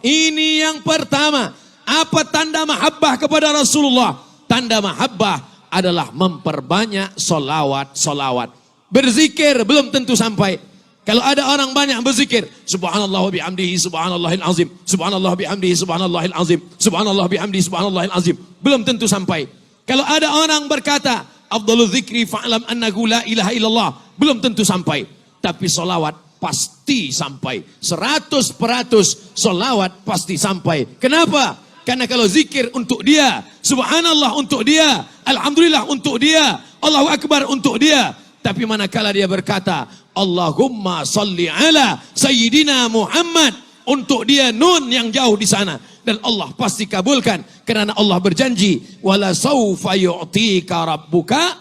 Ini yang pertama. Apa tanda mahabbah kepada Rasulullah? Tanda mahabbah adalah memperbanyak solawat. Berzikir belum tentu sampai. Kalau ada orang banyak berzikir, subhanallah wa bihamdihi subhanallahil azim, subhanallah bihamdihi subhanallahil azim, subhanallah bihamdihi subhanallahil azim, belum tentu sampai. Kalau ada orang berkata, afdalul dzikri fa'lam annahu la ilaha illallah, belum tentu sampai. Tapi solawat pasti sampai. 100% solawat pasti sampai. Kenapa? Karena kalau zikir untuk dia, subhanallah untuk dia, alhamdulillah untuk dia, Allahu akbar untuk dia. Tapi manakala dia berkata, Allahumma salli ala Sayyidina Muhammad, untuk dia nun yang jauh di sana. Dan Allah pasti kabulkan. Kerana Allah berjanji, wala sawfa yu'tika rabbuka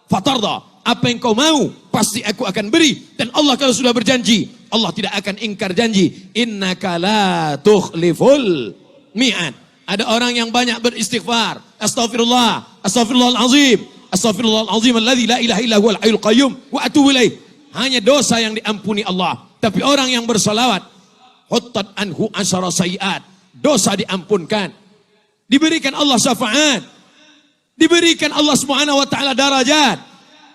fatarda. Apa yang kau mau, pasti aku akan beri. Dan Allah kalau sudah berjanji, Allah tidak akan ingkar janji. Innaka la tukhliful mi'ad. Ada orang yang banyak beristighfar. Astaghfirullah, astaghfirullahalazim, astaghfirullahalazim alladzi la ilaha illa huwal hayyul qayyum wa atubu ilaih. Hanya dosa yang diampuni Allah. Tapi orang yang bersalawat, huttat anhu asyara sayiat, dosa diampunkan. Diberikan Allah syafaat. Diberikan Allah Subhanahu wa taala darajat.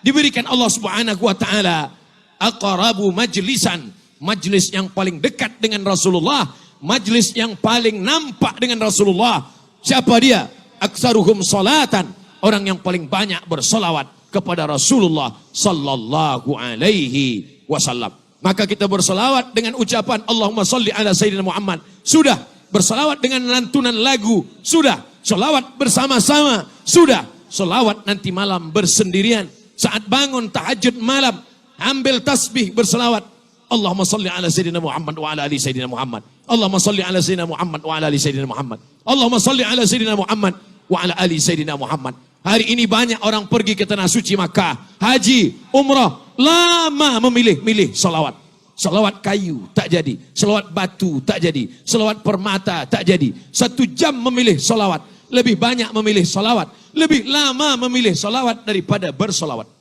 Diberikan Allah Subhanahu wa taala aqrabu majlisan, majlis yang paling dekat dengan Rasulullah, majlis yang paling nampak dengan Rasulullah. Siapa dia? Aksaruhum salatan, orang yang paling banyak bersolawat kepada Rasulullah sallallahu alaihi wasallam. Maka kita bersolawat dengan ucapan Allahumma salli ala Sayyidina Muhammad. Sudah. Bersolawat dengan lantunan lagu. Sudah. Solawat bersama-sama. Sudah. Solawat nanti malam bersendirian. Saat bangun tahajud malam, ambil tasbih bersolawat. Allahumma salli ala Sayyidina Muhammad wa ala ali Sayyidina Muhammad. Allahumma salli ala Sayyidina Muhammad wa ala ali Sayyidina Muhammad. Allahumma salli ala Sayyidina Muhammad wa ala ali Sayyidina Muhammad. Hari ini banyak orang pergi ke tanah suci Makkah, haji, umrah, lama memilih salawat. Salawat kayu tak jadi, salawat batu tak jadi, salawat permata tak jadi. 1 jam memilih salawat, lebih banyak memilih salawat, lebih lama memilih salawat daripada bersalawat.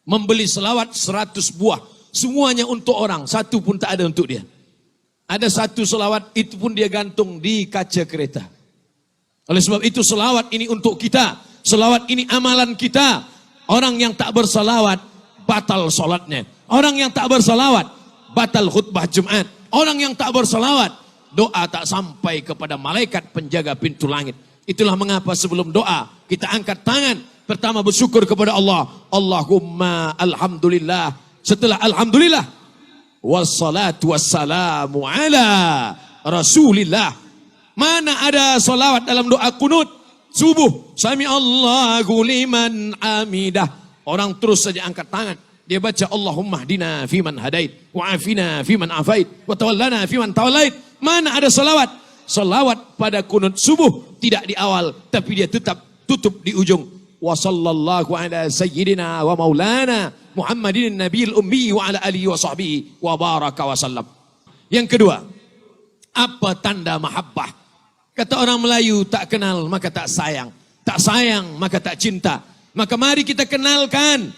Membeli salawat 100 buah, semuanya untuk orang, 1 pun tak ada untuk dia. Ada 1 salawat, itu pun dia gantung di kaca kereta. Oleh sebab itu selawat ini untuk kita. Selawat ini amalan kita. Orang yang tak bersalawat, batal solatnya. Orang yang tak bersalawat, batal khutbah Jumat. Orang yang tak bersalawat, doa tak sampai kepada malaikat penjaga pintu langit. Itulah mengapa sebelum doa, kita angkat tangan. Pertama bersyukur kepada Allah. Allahumma alhamdulillah. Setelah alhamdulillah, wassalatu wassalamu ala Rasulillah. Mana ada salawat dalam doa kunut subuh? Sami Allahu liman hamidah. Orang terus saja angkat tangan. Dia baca Allahumma hdina fiman hadait, wa afina fiman afait, wa tawallana fiman tawallait. Mana ada salawat? Salawat pada kunut subuh tidak di awal, tapi dia tetap tutup di ujung. Wa sallallahu ala sayyidina wa maulana Muhammadin nabiyil ummi wa ala alihi wa sahbihi wa baraka wa sallam. Yang kedua, apa tanda mahabbah? Kata orang Melayu, tak kenal maka tak sayang. Tak sayang maka tak cinta. Maka mari kita kenalkan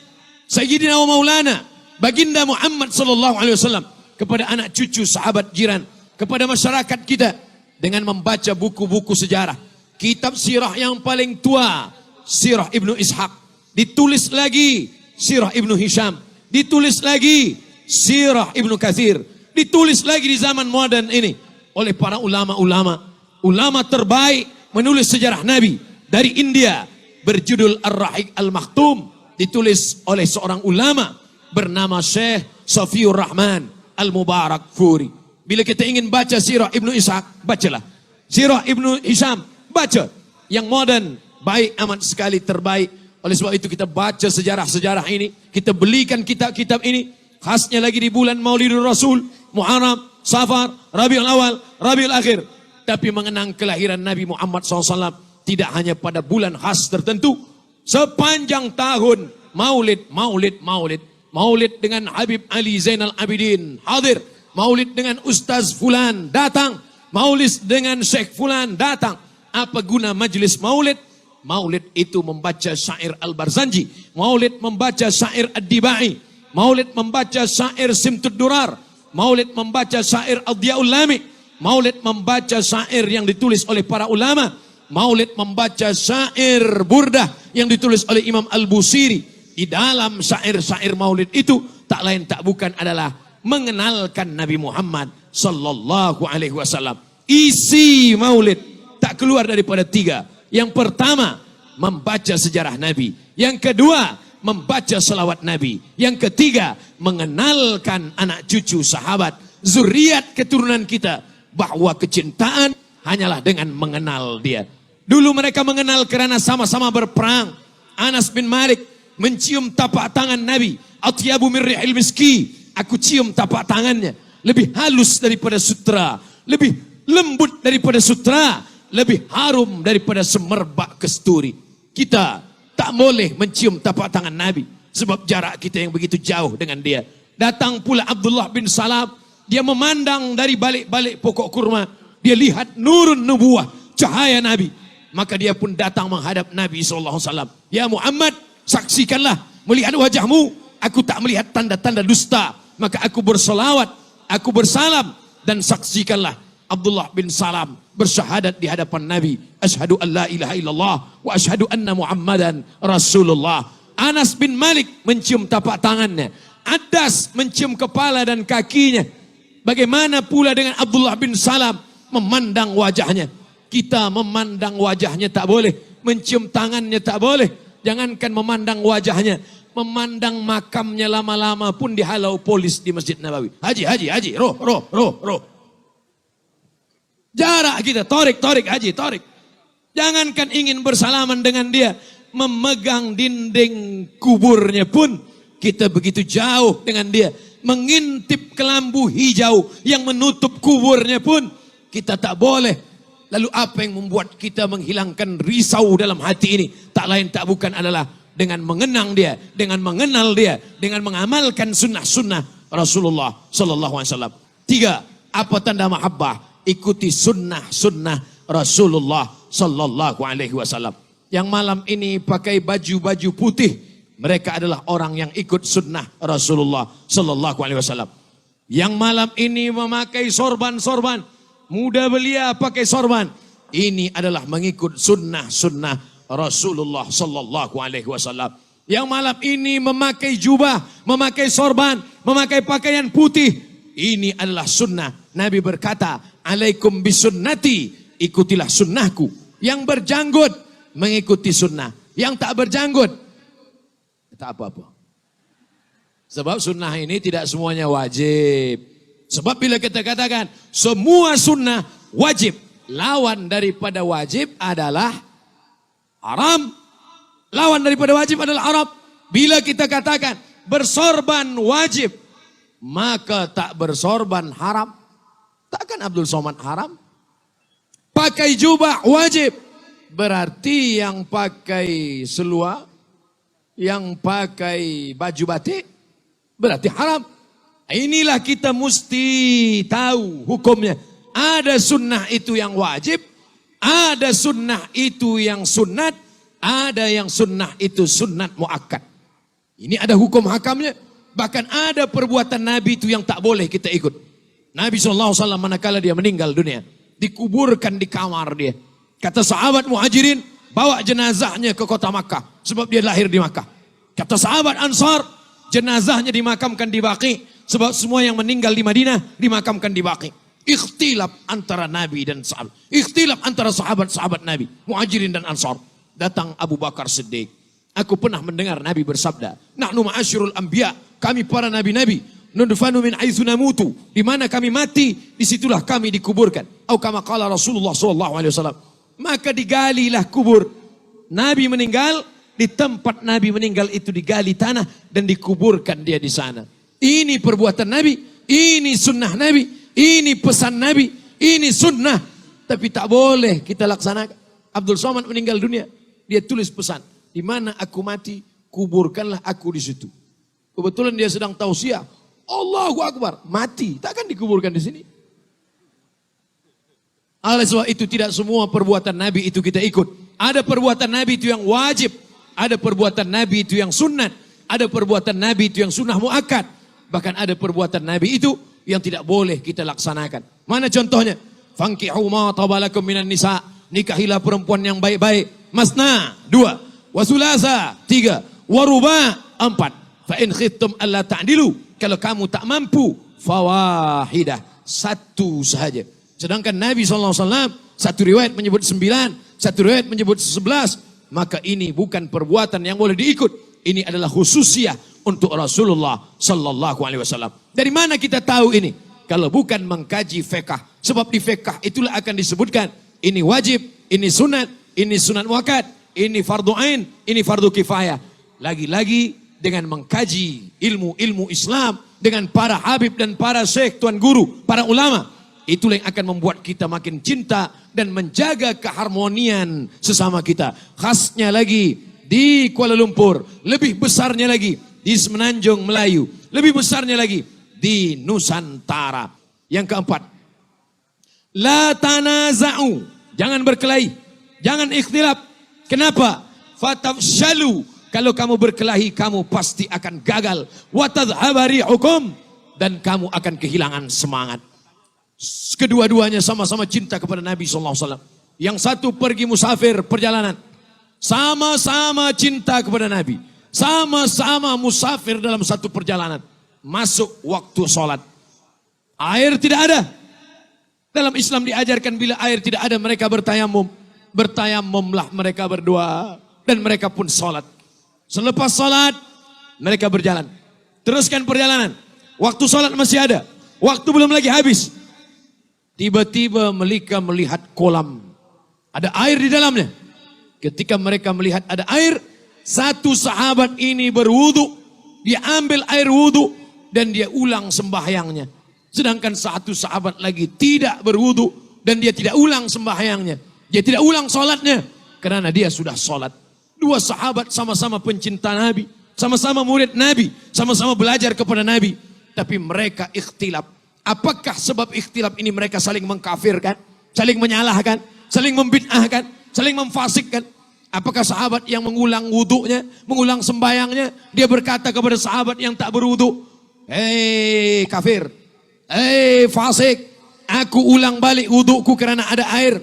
Sayyidina wa Maulana Baginda Muhammad sallallahu alaihi wasallam kepada anak cucu, sahabat, jiran, kepada masyarakat kita dengan membaca buku-buku sejarah. Kitab sirah yang paling tua, Sirah Ibnu Ishaq. Ditulis lagi Sirah Ibnu Hisham. Ditulis lagi Sirah Ibnu Katsir. Ditulis lagi di zaman modern ini oleh para ulama-ulama. Ulama terbaik menulis sejarah Nabi dari India, berjudul Ar-Rahiq Al-Maktum, ditulis oleh seorang ulama bernama Syekh Safiur Rahman Al-Mubarak Furi. Bila kita ingin baca Sirah Ibnu Ishaq, bacalah. Sirah Ibnu Hisham, baca. Yang modern, baik amat sekali, terbaik. Oleh sebab itu kita baca sejarah-sejarah ini, kita belikan kitab-kitab ini, khasnya lagi di bulan Maulidur Rasul, Muharram, Safar, Rabiul Awal, Rabiul Akhir. Tapi mengenang kelahiran Nabi Muhammad SAW tidak hanya pada bulan khas tertentu. Sepanjang tahun maulid, maulid, maulid. Maulid dengan Habib Ali Zainal Abidin hadir. Maulid dengan Ustaz Fulan datang. Maulid dengan Syekh Fulan datang. Apa guna majlis maulid? Maulid itu membaca syair Al-Barzanji. Maulid membaca syair Ad-Dibai. Maulid membaca syair Simtud Durar. Maulid membaca syair Ad-Diyaul Lami. Maulid membaca syair yang ditulis oleh para ulama. Maulid membaca syair burdah yang ditulis oleh Imam Al-Busiri. Di dalam syair-syair maulid itu tak lain tak bukan adalah mengenalkan Nabi Muhammad sallallahu alaihi wasallam. Isi maulid tak keluar daripada tiga. Yang pertama, membaca sejarah Nabi. Yang kedua, membaca selawat Nabi. Yang ketiga, mengenalkan anak cucu sahabat, zuriat keturunan kita, bahwa kecintaan hanyalah dengan mengenal dia. Dulu mereka mengenal kerana sama-sama berperang. Anas bin Malik mencium tapak tangan Nabi. Atyabu min rihil miski. Aku cium tapak tangannya. Lebih halus daripada sutra. Lebih lembut daripada sutra. Lebih harum daripada semerbak kesturi. Kita tak boleh mencium tapak tangan Nabi. Sebab jarak kita yang begitu jauh dengan dia. Datang pula Abdullah bin Salam. Dia memandang dari balik-balik pokok kurma. Dia lihat nurun nubuah. Cahaya Nabi. Maka dia pun datang menghadap Nabi SAW. Ya Muhammad, saksikanlah. Melihat wajahmu, aku tak melihat tanda-tanda dusta. Maka aku berselawat, aku bersalam. Dan saksikanlah Abdullah bin Salam bersyahadat di hadapan Nabi. Asyhadu an la ilaha illallah wa asyhadu anna Muhammadan Rasulullah. Anas bin Malik mencium tapak tangannya. Adas mencium kepala dan kakinya. Bagaimana pula dengan Abdullah bin Salam memandang wajahnya. Kita memandang wajahnya tak boleh. Mencium tangannya tak boleh. Jangankan memandang wajahnya. Memandang makamnya lama-lama pun dihalau polis di Masjid Nabawi. Haji, roh. Jarak kita, torik, haji, torik. Jangankan ingin bersalaman dengan dia. Memegang dinding kuburnya pun kita begitu jauh dengan dia. Mengintip kelambu hijau yang menutup kuburnya pun kita tak boleh. Lalu apa yang membuat kita menghilangkan risau dalam hati ini? Tak lain tak bukan adalah dengan mengenang dia, dengan mengenal dia, dengan mengamalkan sunnah-sunnah Rasulullah sallallahu alaihi wasallam. 3. Apa tanda mahabbah? Ikuti sunnah-sunnah Rasulullah sallallahu alaihi wasallam. Yang malam ini pakai baju-baju putih, mereka adalah orang yang ikut sunnah Rasulullah sallallahu alaihi wasallam. Yang malam ini memakai sorban-sorban, muda belia pakai sorban. Ini adalah mengikut sunnah-sunnah Rasulullah sallallahu alaihi wasallam. Yang malam ini memakai jubah, memakai sorban, memakai pakaian putih. Ini adalah sunnah. Nabi berkata, alaikum bisunnati, ikutilah sunnahku. Yang berjanggut mengikuti sunnah. Yang tak berjanggut tak apa-apa. Sebab sunnah ini tidak semuanya wajib. Sebab bila kita katakan semua sunnah wajib, lawan daripada wajib adalah haram. Lawan daripada wajib adalah haram. Bila kita katakan bersorban wajib, maka tak bersorban haram. Takkan Abdul Somad haram? Pakai jubah wajib, berarti yang pakai seluar, yang pakai baju batik, berarti haram. Inilah kita mesti tahu hukumnya. Ada sunnah itu yang wajib, ada sunnah itu yang sunnat, ada yang sunnah itu sunnat muakkad. Ini ada hukum hakamnya. Bahkan ada perbuatan Nabi itu yang tak boleh kita ikut. Nabi SAW manakala dia meninggal dunia, dikuburkan di kamar dia. Kata sahabat muhajirin, bawa jenazahnya ke kota Makkah. Sebab dia lahir di Makkah. Kata sahabat Ansar, jenazahnya dimakamkan di Baqi. Sebab semua yang meninggal di Madinah dimakamkan di Baqi. Ikhtilaf antara Nabi dan sahabat. Ikhtilaf antara sahabat-sahabat Nabi. Muhajirin dan Ansar. Datang Abu Bakar Siddiq. Aku pernah mendengar Nabi bersabda, Nahnu ma'asyirul anbiya, kami para nabi-nabi, nudfanu min haitsu namutu, di mana kami mati, disitulah kami dikuburkan. Atau kama qala Rasulullah SAW. Maka digalilah kubur. Nabi meninggal, di tempat Nabi meninggal itu digali tanah dan dikuburkan dia di sana. Ini perbuatan Nabi, ini sunnah Nabi, ini pesan Nabi, ini sunnah. Tapi tak boleh kita laksanakan. Abdul Somad meninggal dunia, dia tulis pesan, di mana aku mati, kuburkanlah aku di situ. Kebetulan dia sedang tausiah, Allahu Akbar, mati, takkan dikuburkan di sini. Oleh sebab itu tidak semua perbuatan Nabi itu kita ikut. Ada perbuatan Nabi itu yang wajib, ada perbuatan Nabi itu yang sunnat, ada perbuatan Nabi itu yang sunnah muakkad. Bahkan ada perbuatan Nabi itu yang tidak boleh kita laksanakan. Mana contohnya? Fankihu ma tabalakum minan nisa. Nikahilah perempuan yang baik-baik. Masna, 2. Wasulasa, 3. Waruba, 4. Fa in khiftum alla ta'dilu. Kalau kamu tak mampu, fawahidah, 1 sahaja. Sedangkan Nabi SAW, satu riwayat menyebut 9, satu riwayat menyebut 11. Maka ini bukan perbuatan yang boleh diikut. Ini adalah khususiah untuk Rasulullah Sallallahu Alaihi Wasallam. Dari mana kita tahu ini? Kalau bukan mengkaji fiqh. Sebab di fiqh itulah akan disebutkan. Ini wajib, ini sunat muakkad, ini fardu ain, ini fardu kifayah. Lagi-lagi dengan mengkaji ilmu-ilmu Islam dengan para habib dan para syekh, tuan guru, para ulama. Itulah yang akan membuat kita makin cinta dan menjaga keharmonian sesama kita. Khasnya lagi di Kuala Lumpur, lebih besarnya lagi di Semenanjung Melayu, lebih besarnya lagi di Nusantara. Yang keempat, la tanaza'u, jangan berkelahi, jangan ikhtilaf. Kenapa? Fatafshalu, kalau kamu berkelahi kamu pasti akan gagal. Wa tadhhaba rihukum, dan kamu akan kehilangan semangat. Kedua-duanya sama-sama cinta kepada Nabi SAW. Yang satu pergi musafir perjalanan, sama-sama cinta kepada Nabi, sama-sama musafir dalam satu perjalanan. Masuk waktu sholat, air tidak ada. Dalam Islam diajarkan bila air tidak ada mereka bertayamum. Bertayamumlah mereka berdua dan mereka pun sholat. Selepas sholat mereka berjalan, teruskan perjalanan. Waktu sholat masih ada, waktu belum lagi habis. Tiba-tiba mereka melihat kolam, ada air di dalamnya. Ketika mereka melihat ada air, satu sahabat ini berwudu, dia ambil air wudu dan dia ulang sembahyangnya. Sedangkan satu sahabat lagi tidak berwudu dan dia tidak ulang sembahyangnya. Dia tidak ulang sholatnya karena dia sudah sholat. Dua sahabat sama-sama pencinta Nabi, sama-sama murid Nabi, sama-sama belajar kepada Nabi. Tapi mereka ikhtilaf. Apakah sebab ikhtilaf ini mereka saling mengkafirkan, saling menyalahkan, saling membid'ahkan, saling memfasikkan? Apakah sahabat yang mengulang wudunya, mengulang sembayangnya, dia berkata kepada sahabat yang tak berwudu, hei kafir, hei fasik, aku ulang balik wuduku karena ada air.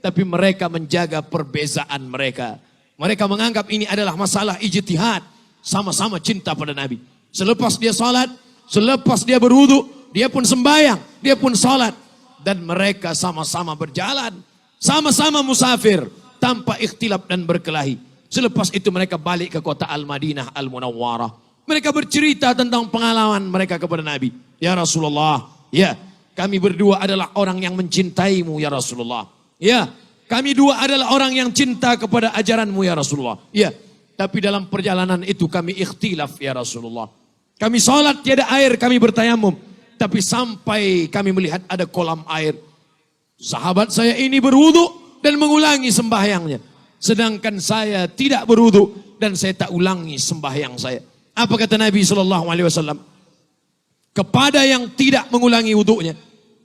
Tapi mereka menjaga perbezaan mereka. Mereka menganggap ini adalah masalah ijtihad. Sama-sama cinta pada Nabi. Selepas dia salat, selepas dia berwudu, dia pun sembahyang, dia pun salat. Dan mereka sama-sama berjalan, sama-sama musafir, tanpa ikhtilaf dan berkelahi. Selepas itu mereka balik ke kota Al-Madinah Al-Munawwarah. Mereka bercerita tentang pengalaman mereka kepada Nabi. Ya Rasulullah, ya, kami berdua adalah orang yang mencintaimu ya Rasulullah. Ya, kami dua adalah orang yang cinta kepada ajaranmu ya Rasulullah. Ya, tapi dalam perjalanan itu kami ikhtilaf ya Rasulullah. Kami salat tiada air, kami bertayamum. Tapi sampai kami melihat ada kolam air. Sahabat saya ini berwudu dan mengulangi sembahyangnya. Sedangkan saya tidak berwudu dan saya tak ulangi sembahyang saya. Apa kata Nabi SAW? Kepada yang tidak mengulangi wudunya,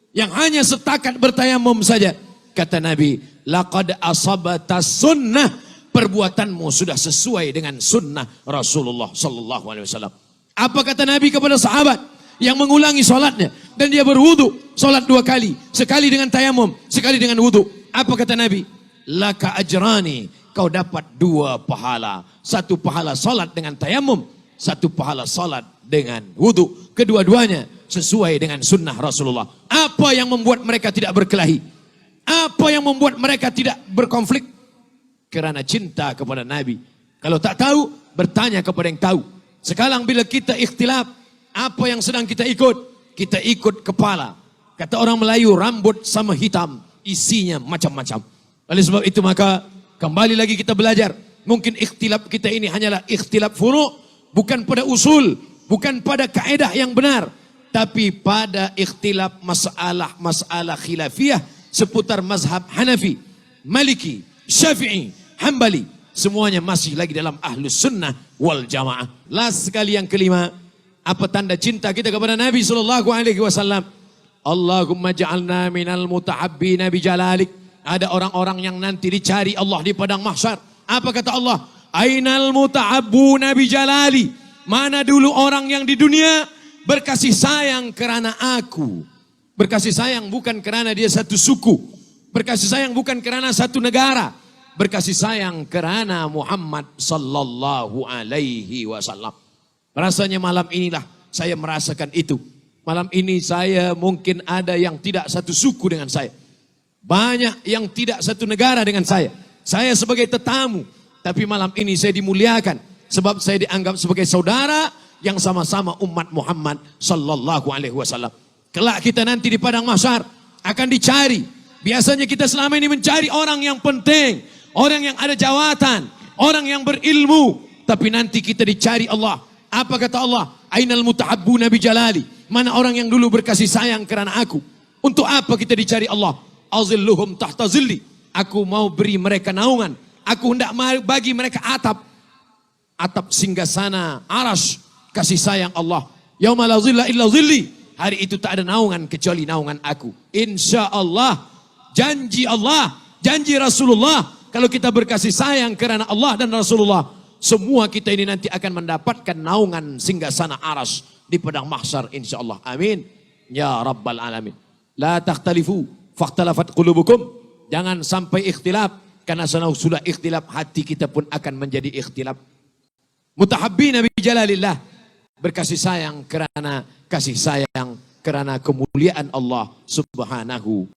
yang hanya setakat bertayamum saja, kata Nabi, laqad asabata sunnah, perbuatanmu sudah sesuai dengan sunnah Rasulullah SAW. Apa kata Nabi kepada sahabat yang mengulangi solatnya dan dia berwudu, solat 2 kali, sekali dengan tayamum, sekali dengan wudu? Apa kata Nabi? Laka ajrani, kau dapat 2 pahala. 1 pahala solat dengan tayamum, 1 pahala solat dengan wudu. Kedua-duanya sesuai dengan sunnah Rasulullah. Apa yang membuat mereka tidak berkelahi? Apa yang membuat mereka tidak berkonflik? Karena cinta kepada Nabi. Kalau tak tahu, bertanya kepada yang tahu. Sekarang bila kita ikhtilaf, apa yang sedang kita ikut? Kita ikut kepala. Kata orang Melayu, rambut sama hitam, isinya macam-macam. Oleh sebab itu maka kembali lagi kita belajar. Mungkin ikhtilaf kita ini hanyalah ikhtilaf furu', bukan pada usul, bukan pada kaedah yang benar, tapi pada ikhtilaf masalah khilafiyah seputar mazhab Hanafi, Maliki, Syafi'i, Hambali. Semuanya masih lagi dalam ahlus sunnah wal jamaah. Last sekali yang kelima, apa tanda cinta kita kepada Nabi SAW? Allahumma ja'alna minal mutahabbina bijalalik. Ada orang-orang yang nanti dicari Allah di padang mahsyar. Apa kata Allah? Ainal mutahabbuna bijalali. Mana dulu orang yang di dunia berkasih sayang kerana aku, Berkasih sayang bukan karena dia satu suku. Berkasih sayang bukan karena satu negara. Berkasih sayang karena Muhammad sallallahu alaihi wasallam. Rasanya malam inilah saya merasakan itu. Malam ini saya mungkin ada yang tidak satu suku dengan saya. Banyak yang tidak satu negara dengan saya. Saya sebagai tetamu. Tapi malam ini saya dimuliakan. Sebab saya dianggap sebagai saudara yang sama-sama umat Muhammad sallallahu alaihi wasallam. Kelak kita nanti di padang mahsyar akan dicari. Biasanya kita selama ini mencari orang yang penting, orang yang ada jawatan, orang yang berilmu. Tapi nanti kita dicari Allah. Apa kata Allah? Ainal mutahabbuna bi jalali. Mana orang yang dulu berkasih sayang karena aku? Untuk apa kita dicari Allah? Azilluhum tahta zilli. Aku mau beri mereka naungan. Aku hendak bagi mereka atap. Atap singgasana arash. Kasih sayang Allah. Yauma la zilla illa zilli. Hari itu tak ada naungan kecuali naungan aku. Insya Allah, janji Allah, janji Rasulullah. Kalau kita berkasih sayang karena Allah dan Rasulullah, semua kita ini nanti akan mendapatkan naungan singgasana aras di padang mahsyar insya Allah. Amin. Ya Rabbal Alamin. La takhtalifu, fakhtalafat qulubukum. Jangan sampai ikhtilaf, karena sudah ikhtilaf hati kita pun akan menjadi ikhtilaf. Mutahabbina bi jalalillah. Berkasih sayang karena kasih sayang karena kemuliaan Allah subhanahu